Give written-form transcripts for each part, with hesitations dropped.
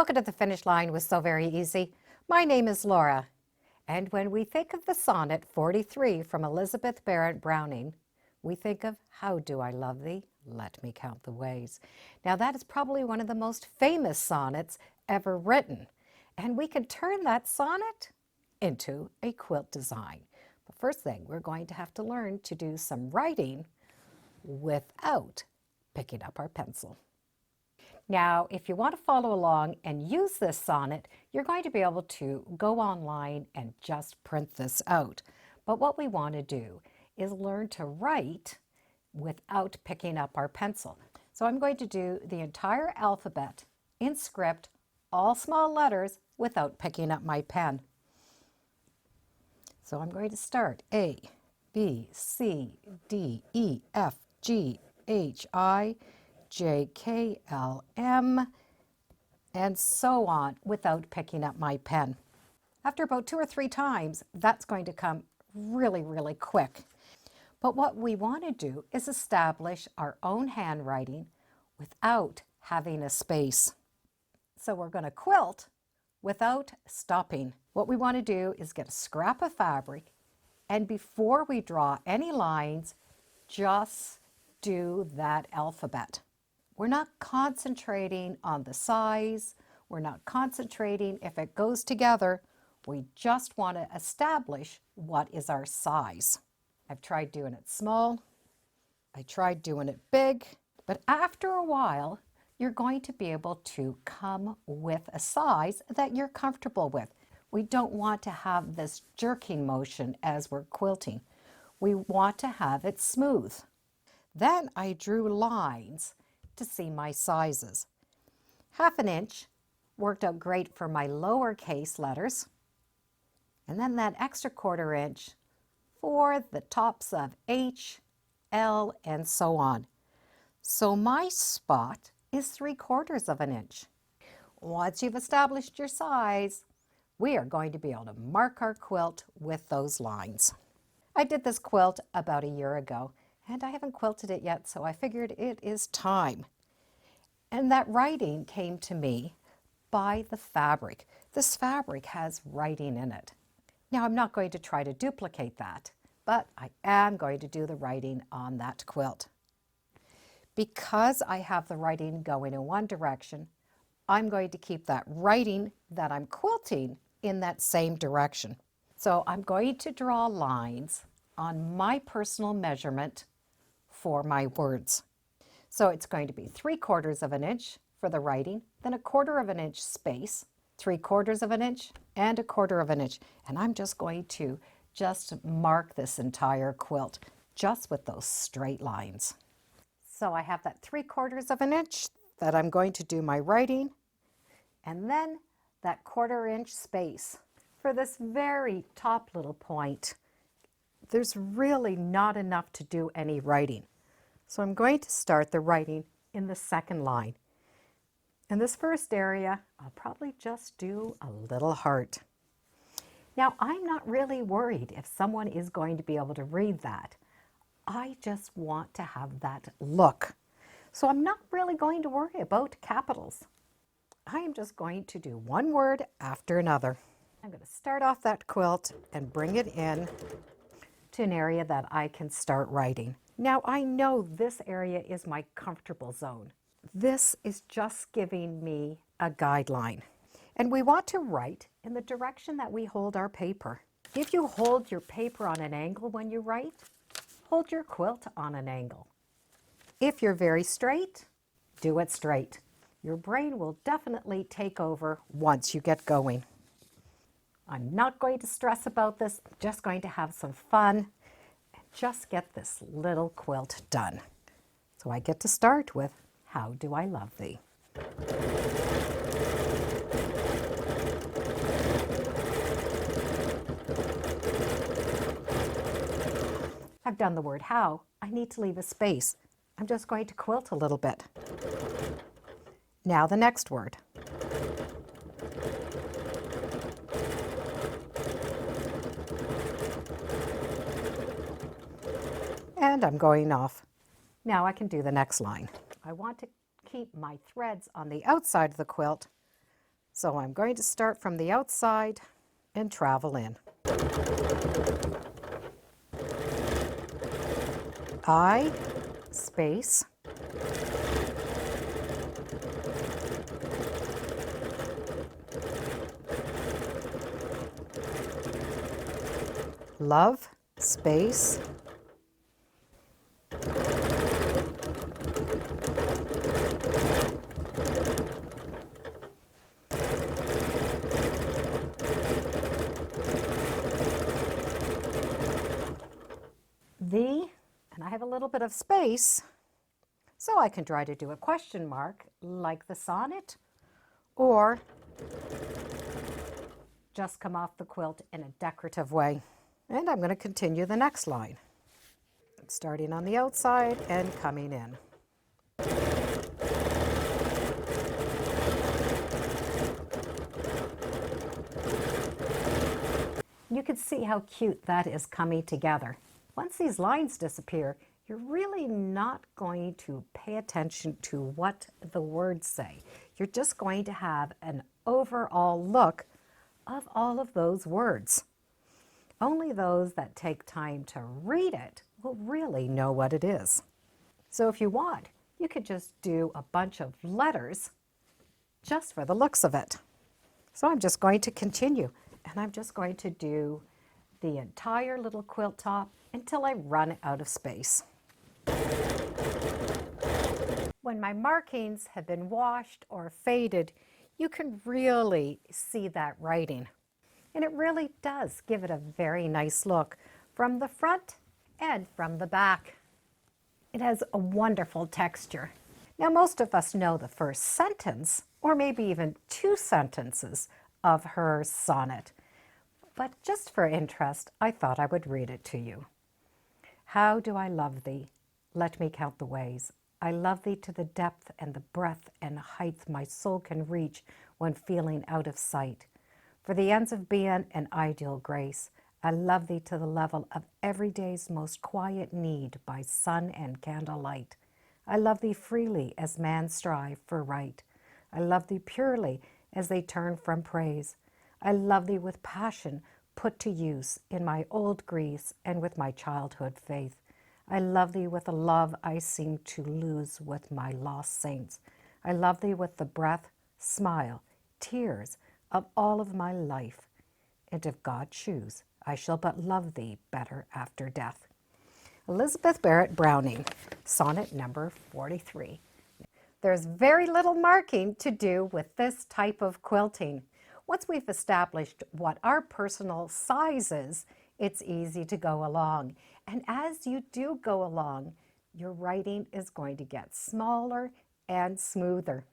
Welcome to the finish line with Sew Very Easy. My name is Laura, and when we think of the sonnet 43 from Elizabeth Barrett Browning, we think of How Do I Love Thee? Let Me Count the Ways. Now that is probably one of the most famous sonnets ever written, and we can turn that sonnet into a quilt design. But first thing, we're going to have to learn to do some writing without picking up our pencil. Now, if you want to follow along and use this sonnet, you're going to be able to go online and just print this out. But what we want to do is learn to write without picking up our pencil. So I'm going to do the entire alphabet in script, all small letters, without picking up my pen. So I'm going to start A, B, C, D, E, F, G, H, I, J, K, L, M, and so on without picking up my pen. After about 2 or 3 times, that's going to come really, really quick. But what we want to do is establish our own handwriting without having a space. So we're going to quilt without stopping. What we want to do is get a scrap of fabric, and before we draw any lines, just do that alphabet. We're not concentrating on the size. We're not concentrating if it goes together. We just want to establish what is our size. I've tried doing it small. I tried doing it big. But after a while, you're going to be able to come with a size that you're comfortable with. We don't want to have this jerking motion as we're quilting. We want to have it smooth. Then I drew lines to see my sizes. 1/2 inch worked out great for my lowercase letters, and then that extra 1/4 inch for the tops of H, L, and so on. So my spot is 3/4 inch. Once you've established your size, we are going to be able to mark our quilt with those lines. I did this quilt about a year ago, and I haven't quilted it yet, so I figured it is time. And that writing came to me by the fabric. This fabric has writing in it. Now I'm not going to try to duplicate that, but I am going to do the writing on that quilt. Because I have the writing going in one direction, I'm going to keep that writing that I'm quilting in that same direction. So I'm going to draw lines on my personal measurement for my words. So it's going to be 3/4 inch for the writing, then 1/4 inch space, 3/4 inch, and 1/4 inch. And I'm just going to mark this entire quilt just with those straight lines. So I have that 3/4 inch that I'm going to do my writing, and then that 1/4 inch space. For this very top little point, there's really not enough to do any writing. So I'm going to start the writing in the second line. In this first area, I'll probably just do a little heart. Now, I'm not really worried if someone is going to be able to read that. I just want to have that look. So I'm not really going to worry about capitals. I am just going to do one word after another. I'm going to start off that quilt and bring it in to an area that I can start writing. Now I know this area is my comfortable zone. This is just giving me a guideline. And we want to write in the direction that we hold our paper. If you hold your paper on an angle when you write, hold your quilt on an angle. If you're very straight, do it straight. Your brain will definitely take over once you get going. I'm not going to stress about this. I'm just going to have some fun and just get this little quilt done. So I get to start with, How Do I Love Thee? I've done the word how. I need to leave a space. I'm just going to quilt a little bit. Now the next word. And I'm going off. Now I can do the next line. I want to keep my threads on the outside of the quilt, So I'm going to start from the outside and travel in. I, space, love, space, the, and I have a little bit of space, so I can try to do a question mark like the sonnet, or just come off the quilt in a decorative way. And I'm going to continue the next line, starting on the outside and coming in. You can see how cute that is coming together. Once these lines disappear, you're really not going to pay attention to what the words say. You're just going to have an overall look of all of those words. Only those that take time to read it will really know what it is. So if you want, you could just do a bunch of letters just for the looks of it. So I'm just going to continue, and I'm just going to do the entire little quilt top until I run out of space. When my markings have been washed or faded, you can really see that writing. And it really does give it a very nice look from the front and from the back. It has a wonderful texture. Now, most of us know the first sentence, or maybe even 2 sentences of her sonnet. But just for interest, I thought I would read it to you. How do I love thee? Let me count the ways. I love thee to the depth and the breadth and height my soul can reach when feeling out of sight. For the ends of being an ideal grace, I love thee to the level of every day's most quiet need by sun and candlelight. I love thee freely as man strive for right. I love thee purely as they turn from praise. I love thee with passion put to use in my old griefs and with my childhood faith. I love thee with a love I seem to lose with my lost saints. I love thee with the breath, smile, tears of all of my life. And if God choose, I shall but love thee better after death. Elizabeth Barrett Browning, sonnet number 43. There's very little marking to do with this type of quilting. Once we've established what our personal size is, it's easy to go along. And as you do go along, your writing is going to get smaller and smoother.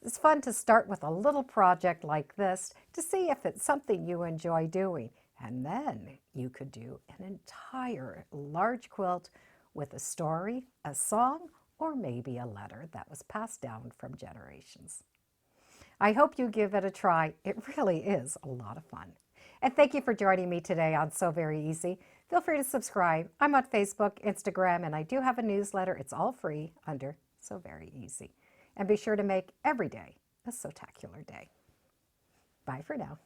It's fun to start with a little project like this to see if it's something you enjoy doing. And then you could do an entire large quilt with a story, a song, or maybe a letter that was passed down from generations. I hope you give it a try. It really is a lot of fun. And thank you for joining me today on Sew Very Easy. Feel free to subscribe. I'm on Facebook, Instagram, and I do have a newsletter. It's all free under Sew Very Easy. And be sure to make every day a Sewtacular day. Bye for now.